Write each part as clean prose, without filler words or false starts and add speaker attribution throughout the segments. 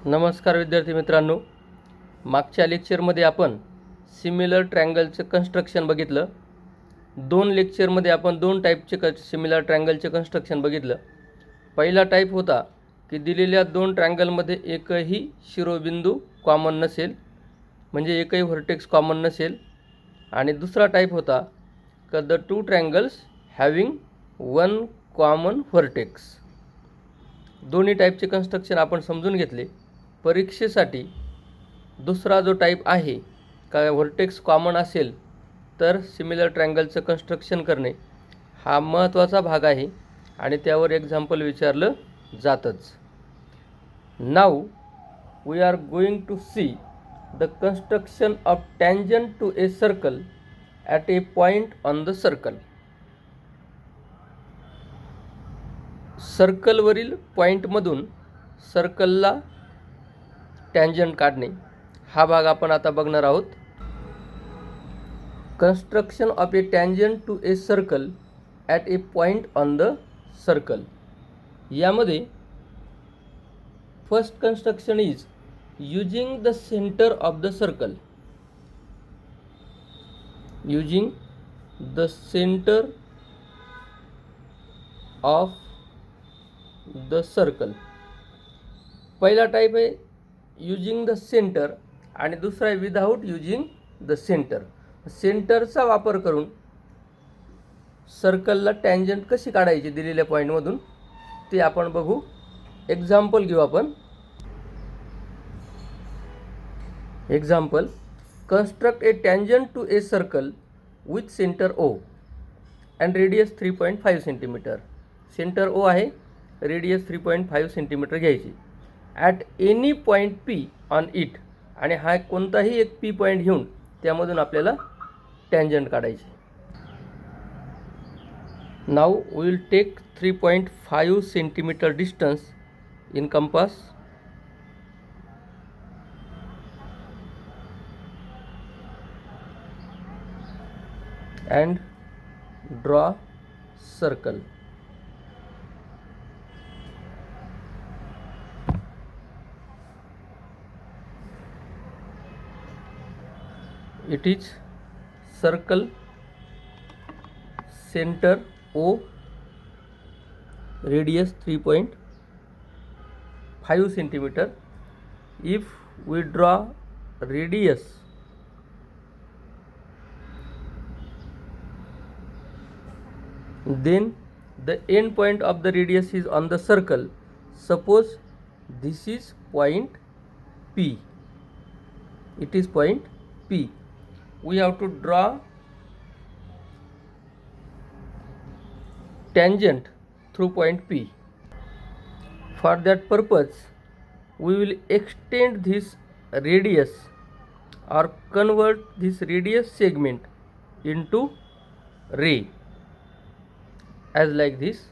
Speaker 1: नमस्कार विद्यार्थी मित्रांनो, मागच्या लेक्चरमध्ये आपण सिमिलर ट्रायंगलचं कन्स्ट्रक्शन बघितलं. 2 लेक्चरमध्ये आपण 2 टाईपचे सिमिलर ट्रायंगलचे कन्स्ट्रक्शन बघितलं. पहिला टाईप होता की दिलेल्या 2 ट्रायंगलमध्ये एकही शिरोबिंदू कॉमन नसेल, म्हणजे एकही व्हर्टेक्स कॉमन नसेल. आणि दुसरा टाईप होता की the 2 triangles having 1 common vertex. दोन्ही टाईपचे कन्स्ट्रक्शन आपण समजून घेतले. परीक्षेसाठी दुसरा जो टाईप आहे का व्हर्टेक्स कॉमन असेल तर सिमिलर ट्रायंगलचं कन्स्ट्रक्शन करणे हा महत्त्वाचा भाग आहे आणि त्यावर एक्झाम्पल विचारलं जातंच. Now we are going to see the construction of tangent to a circle at a point on the circle. सर्कलवरील पॉईंटमधून सर्कलला टँजंट काढणे हा भाग आपण आता बघणार आहोत. Construction of a tangent to a circle at a point on the circle. यामध्ये first construction is using the centre of the circle. Using the centre of the circle. पहिला टाईप आहे यूजिंग द सेंटर आणि दुसरा आहे without using the centre. सेंटरचा वापर करून सर्कलला tangent कशी काढायची दिलेल्या पॉईंटमधून ते आपण बघू. एक्झाम्पल घेऊ आपण. Example, construct a tangent to a circle with centre O and radius 3.5 centimetre. Centre O आहे, रेडियस 3.5 सेंटीमीटर घ्यायची. At any point P on it, आणि हा कोणताही एक पी पॉईंट घेऊन त्यामधून आपल्याला टँजंट काढायची. Now we will take 3.5 centimetre distance in compass and draw circle. It is circle center O, radius 3.5 centimeter. If we draw radius then the end point of the radius is on the circle. Suppose this is point P. It is point P. We have to draw tangent through point P. For that purpose, we will extend this radius or convert this radius segment into ray, as like this.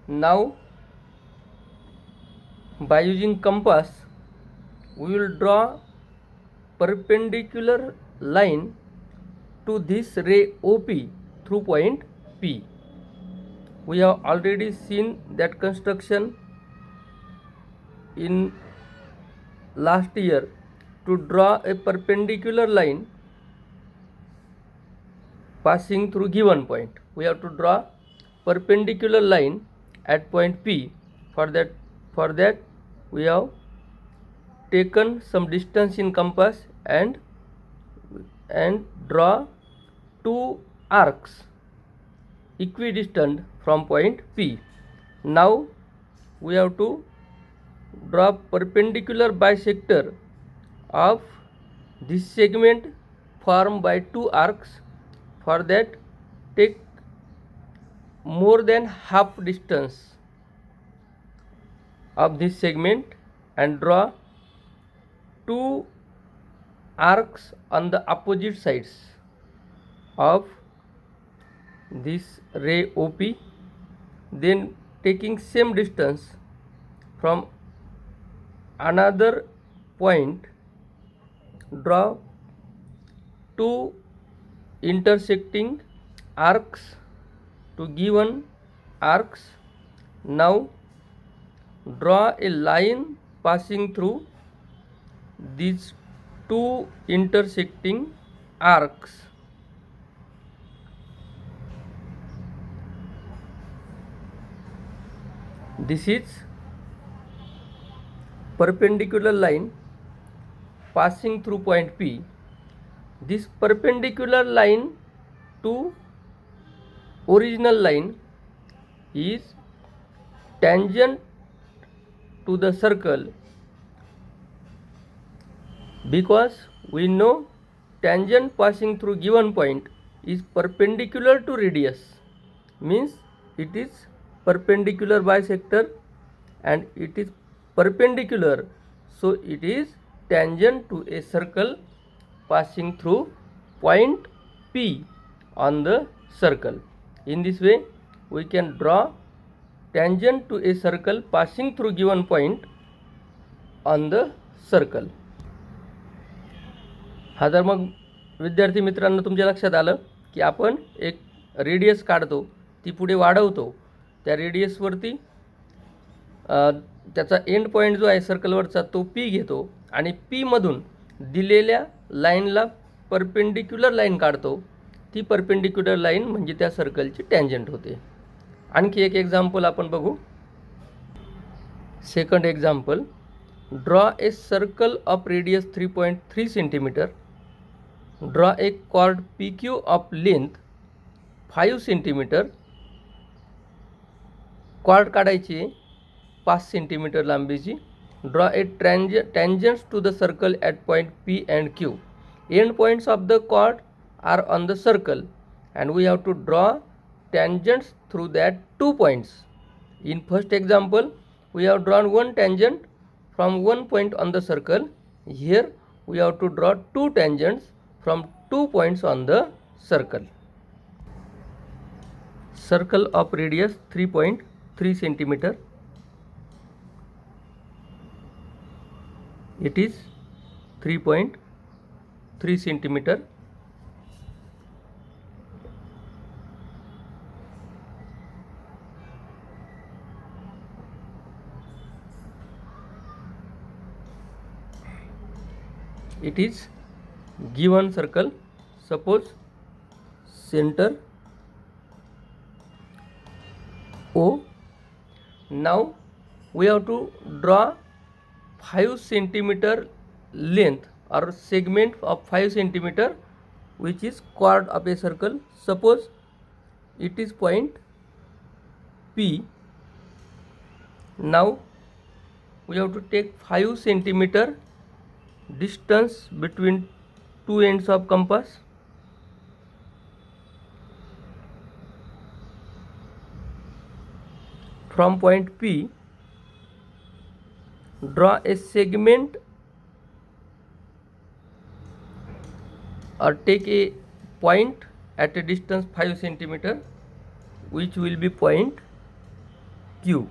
Speaker 1: Now by using compass we will draw perpendicular line to this ray OP through point P. We have already seen that construction in last year. To draw a perpendicular line passing through given point, we have to draw perpendicular line at point P. For that we have taken some distance in compass and draw 2 arcs equidistant from point P. Now we have to draw perpendicular bisector of this segment formed by 2 arcs. For that, take more than half distance of this segment and draw 2 arcs on the opposite sides of this ray OP. Then taking same distance from another point, draw 2 intersecting arcs to given arcs. Now draw a line passing through these two intersecting arcs. This is perpendicular line passing through point P. This perpendicular line to original line is tangent to the circle, because we know tangent passing through given point is perpendicular to radius, means it is perpendicular bisector and it is perpendicular, so it is tangent to a circle passing through point P on the circle. In this way we can draw tangent to a circle passing through given point on the circle. हा जर मग विद्यार्थी मित्रांनो तुमच्या लक्षात आलं की आपण एक रेडियस काढतो, ती पुढे वाढवतो, त्या रेडियसवरती त्याचा एंड पॉईंट जो आहे सर्कलवरचा तो पी घेतो आणि पी मधून दिलेल्या लाईनला परपेंडिक्युलर लाईन काढतो, ती परपेंडिक्युलर लाईन म्हणजे त्या सर्कलची टँजंट होते. आणखी एक एक्झाम्पल आपण बघू. Second example, draw a circle of radius 3.3 centimetre. Draw a chord PQ of length 5 centimetre. Chord काढायची 5 सेंटीमीटर लांबीची. Draw a tangents to the circle at point P and Q. End points of the chord are on the circle and we have to draw tangents through that 2 points. In first example, we have drawn one tangent from one point on the circle. Here we have to draw 2 tangents from 2 points on the circle. Circle of radius 3.3 centimeter. It is 3.3 centimeter. It is given circle. Suppose center O. Now we have to draw 5 centimeter length or segment of 5 centimeter which is chord of a circle. Suppose it is point P. Now we have to take 5 centimeter distance between two ends of compass. From point P, draw a segment or take a point at a distance 5 centimeter which will be point Q.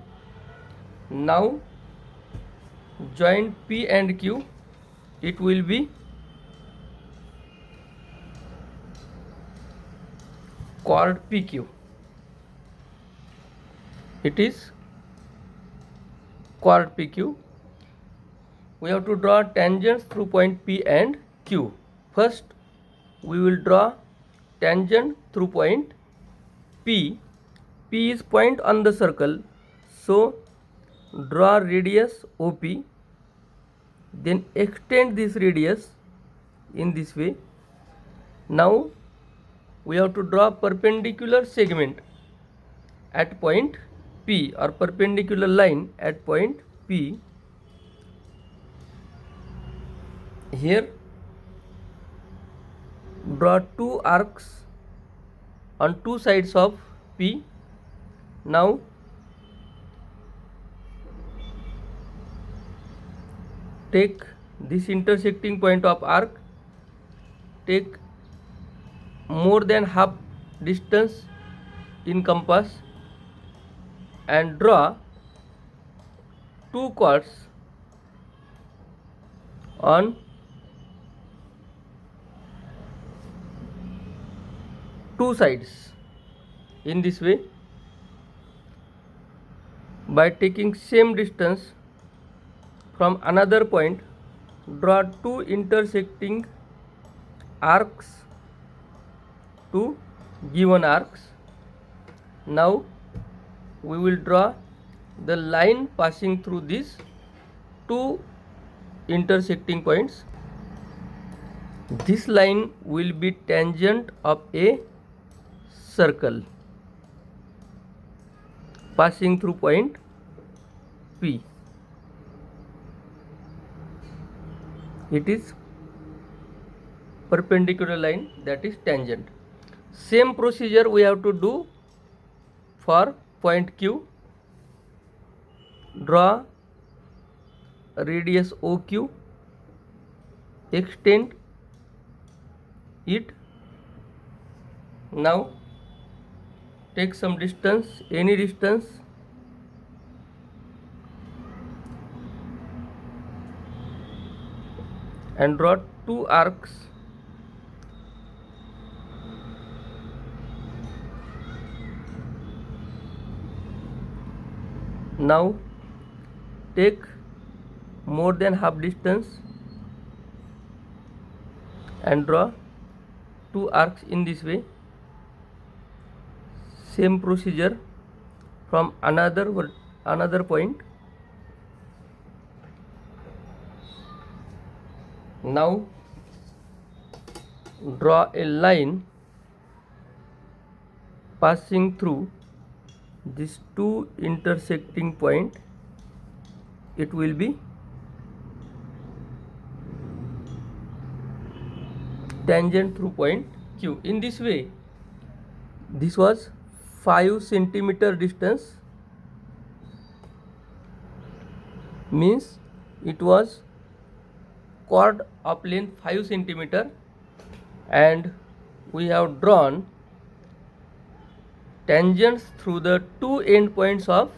Speaker 1: Now join P and Q, it will be chord PQ. It is chord PQ. We have to draw tangents through point P and Q. First we will draw tangent through point P. P is point on the circle, so draw radius OP, then extend this radius in this way. Now we have to draw perpendicular segment at point P or perpendicular line at point P. Here draw 2 arcs on 2 sides of P. Now take this intersecting point of arc, take more than half distance in compass and draw 2 chords on two sides. In this way, by taking same distance from another point, draw two intersecting arcs to given arcs. Now we will draw the line passing through these two intersecting points. This line will be tangent of a circle passing through point P. It is perpendicular line, that is tangent. Same procedure we have to do for point Q. Draw radius OQ, extend it. Now take some distance, any distance, and draw two arcs. Now take more than half distance and draw two arcs in this way. Same procedure from another point. Now draw a line passing through these two intersecting point. It will be tangent through point Q. In this way, this was 5 centimeter distance, means it was chord of length 5 centimeter, and we have drawn tangents through the two end points of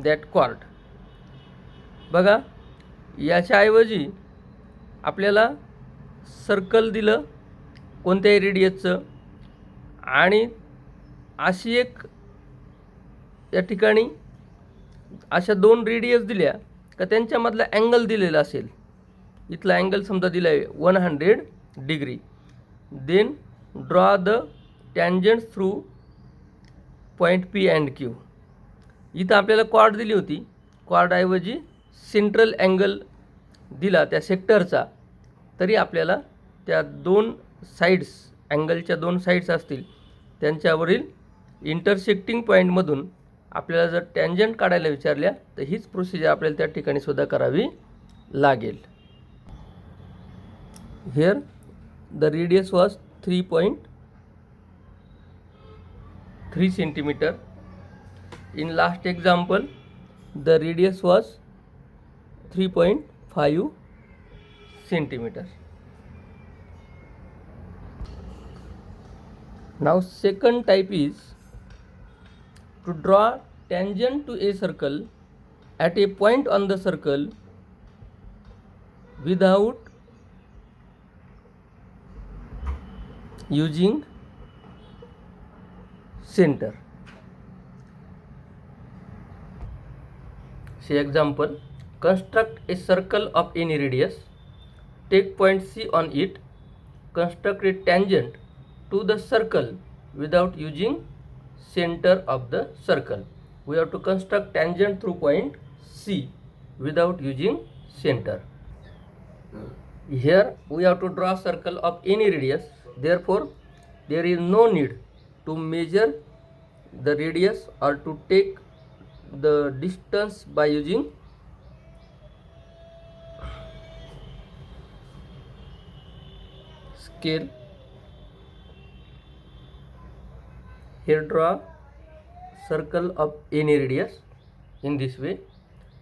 Speaker 1: that chord. बघा, याच्याऐवजी आपल्याला circle दिलं कोणत्याही रेडियसचं, आणि अशी एक या ठिकाणी अशा दोन रेडियस दिल्या का त्यांच्यामधला अँगल दिलेला असेल. इथला अँगल समजा दिला आहे 100 degree. Then draw the tangents through point P and Q. इथं आपल्याला कॉर्ड दिली होती, कॉर्डऐवजी सेंट्रल अँगल दिला त्या सेक्टरचा, तरी आपल्याला त्या दोन साईड्स, अँगलच्या दोन साईड्स असतील त्यांच्यावरील इंटरसेक्टिंग पॉईंटमधून आपल्याला जर टँजंट काढायला विचारल्या तर हीच प्रोसिजर आपल्याला त्या ठिकाणी सुद्धा करावी लागेल. Here the radius was 3.3 centimeter. In last example, the radius was 3.5 centimeter. Now second type is to draw tangent to a circle at a point on the circle without using center. Say example, construct a circle of any radius, take point C on it, construct a tangent to the circle without using center of the circle. We have to construct tangent through point C without using center. Here we have to draw circle of any radius, therefore there is no need to measure the radius or to take the distance by using scale. Here draw circle of any radius in this way.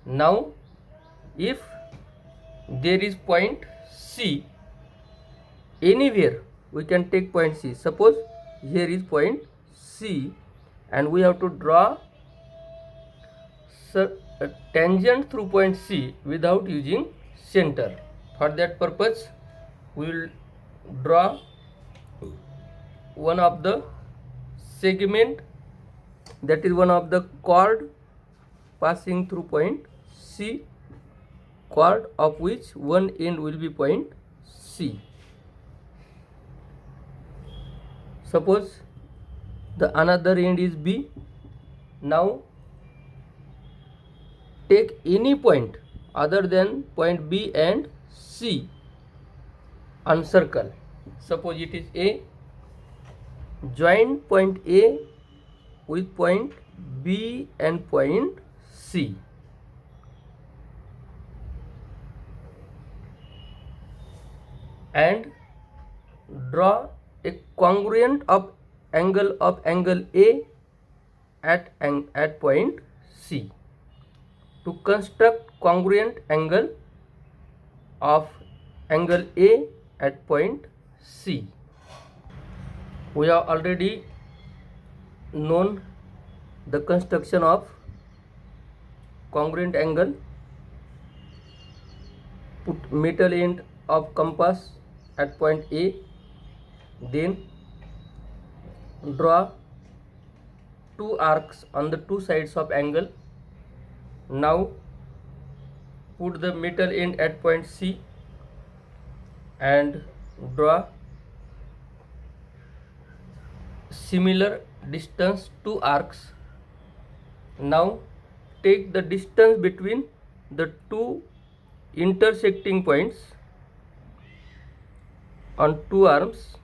Speaker 1: Now if there is point C anywhere, we can take point C. Suppose here is point C and we have to draw a tangent through point C without using center. For that purpose we will draw one of the segment, that is one of the chord passing through point C chord of which one end will be point C. Suppose the another end is B. Now take any point other than point B and C on circle. Suppose it is A. Join point A with point B and point C. And draw a congruent of angle A at point C. To construct congruent angle of angle A at point C, we have already known the construction of congruent angle. Put middle end of compass at point A, then draw two arcs on the two sides of angle. Now put the middle end at point C and draw similar distance two arcs. Now take the distance between the two intersecting points on two arms.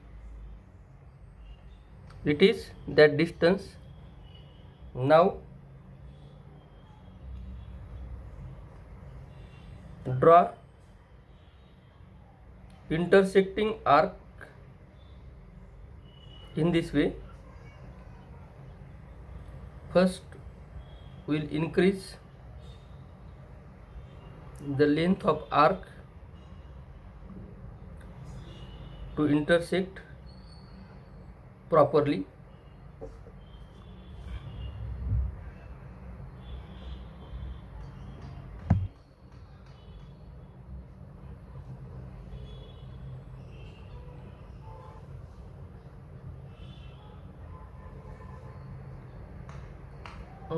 Speaker 1: It is that distance. Now draw intersecting arc in this way. First we will increase the length of arc to intersect properly.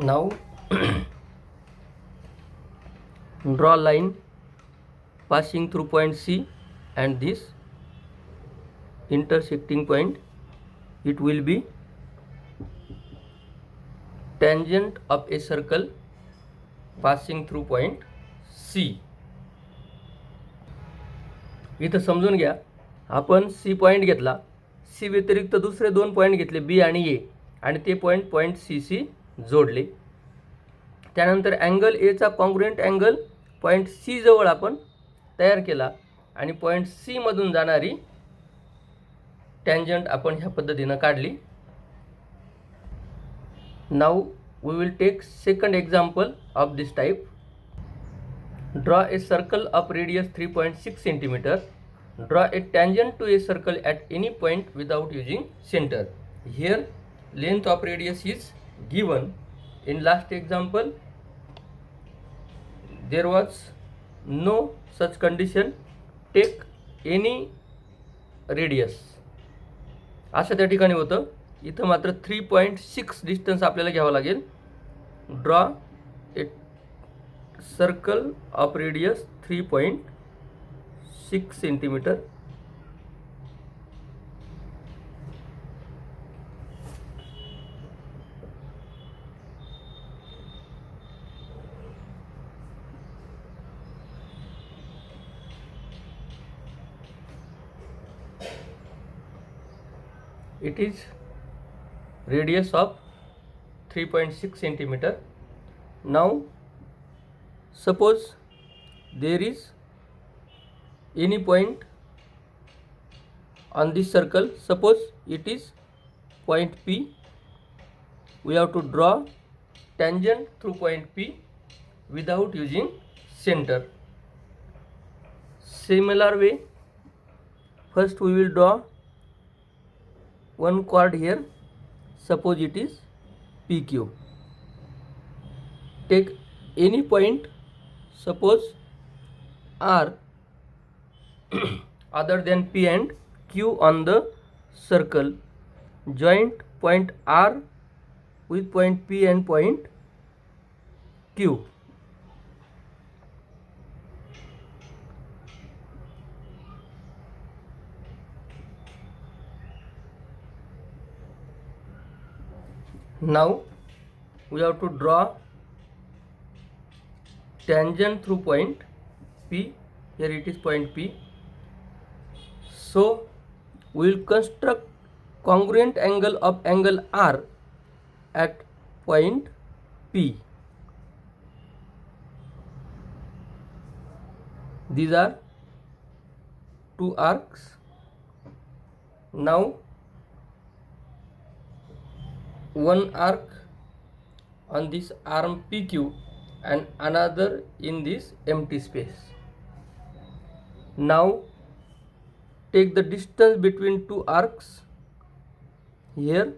Speaker 1: Now draw line passing through point C and this intersecting point. It will be tangent of a circle passing through point C. इथं समजून घ्या, आपण C point घेतला, C व्यतिरिक्त दुसरे दोन point घेतले B आणि A आणि ते पॉईंट C शी जोडले. त्यानंतर अँगल A चा कॉन्ग्रुएंट अँगल पॉईंट C जवळ आपण तयार केला आणि पॉईंट C मधून जाणारी टँजंट आपण ह्या पद्धतीने काढली. Now we will take second example of this type. Draw a circle of radius 3.6 cm. Draw a tangent to a circle at any point without using center. Here length of radius is given. In last example there was no such condition. Take any radius असं त्या ठिकाणी होतं. इथं मात्र 3.6 distance आपल्याला घ्यावं लागेल. Draw a circle of radius 3.6 centimetre. It is radius of 3.6 centimeter. Now suppose there is any point on this circle. Suppose it is point P. We have to draw tangent through point P without using center. Similar way, first we will draw one chord here. Suppose it is PQ. Take any point, suppose R other than P and Q on the circle. Join point R with point P and point Q. Now we have to draw tangent through point P. Here it is point P. So we will construct congruent angle of angle R at point P. These are two arcs. Now one arc on this arm PQ and another in this empty space. Now take the distance between two arcs here.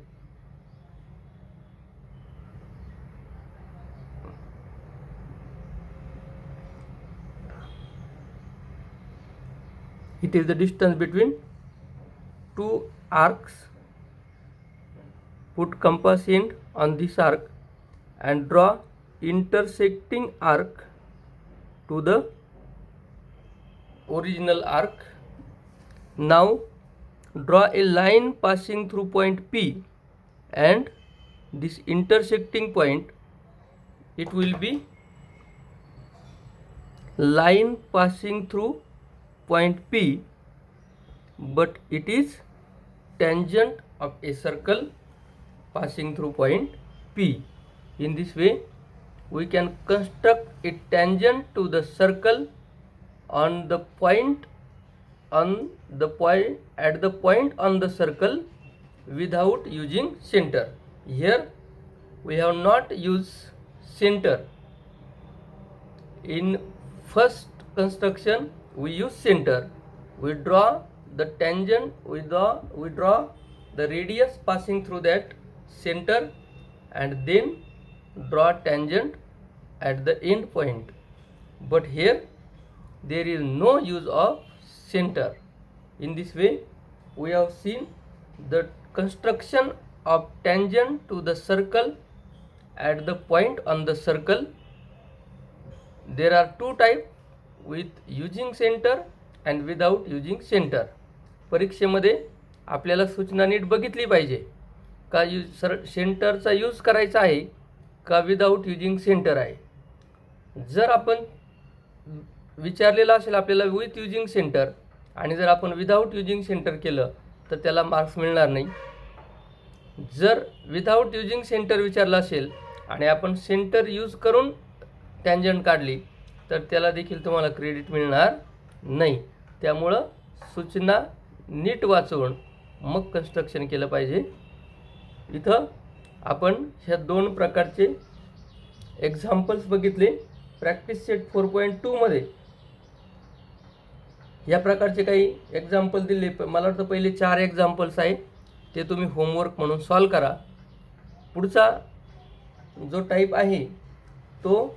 Speaker 1: It is the distance between two arcs. Put compass end on this arc and draw intersecting arc to the original arc. Now draw a line passing through point P, and this intersecting point, it will be line passing through point P, but it is tangent of a circle passing through point P. In this way we can construct a tangent to the circle on the point at the point on the circle without using center. Here we have not used center. In first construction we use center. We draw the tangent, we draw the radius passing through that center, and then draw tangent at the end point. But here there is no use of center. In this way we have seen the construction of tangent to the circle at the point on the circle. There are two types, with using center and without using center. परीक्षेमध्ये आपल्याला सूचना NEET बघितली पाहिजे का सेंटरचा use करायचा आहे का विदाउट युजिंग सेंटर आहे. जर आपण विचारलेला असेल आपल्याला विथ युजिंग सेंटर आणि जर आपण विदाउट युजिंग सेंटर केलं तर त्याला मार्क्स मिळणार नाही. जर विदाउट युजिंग सेंटर विचारलं असेल आणि आपण सेंटर यूज करून टँजंट काढली तर त्याला देखील तुम्हाला क्रेडिट मिळणार नाही. त्यामुळं सूचना नीट वाचून मग कन्स्ट्रक्शन केलं पाहिजे. इथं आपण ह्या दोन प्रकारचे एक्झाम्पल्स बघितले. प्रॅक्टिस सेट 4.2 मध्ये या प्रकारचे काही एक्झाम्पल दिले. मला वाटतं पहिले 4 एक्झाम्पल्स आहेत ते तुम्ही होमवर्क म्हणून सॉल्व करा. पुढचा जो टाईप आहे तो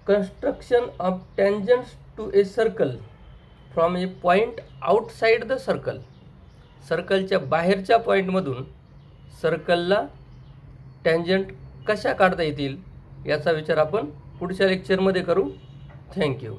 Speaker 1: construction of tangents to a circle from a point outside the circle. सर्कलच्या बाहेरच्या पॉईंटमधून सर्कलला टँजंट कशा काढता येतील याचा विचार आपण पुढच्या लेक्चरमध्ये करू. थँक्यू.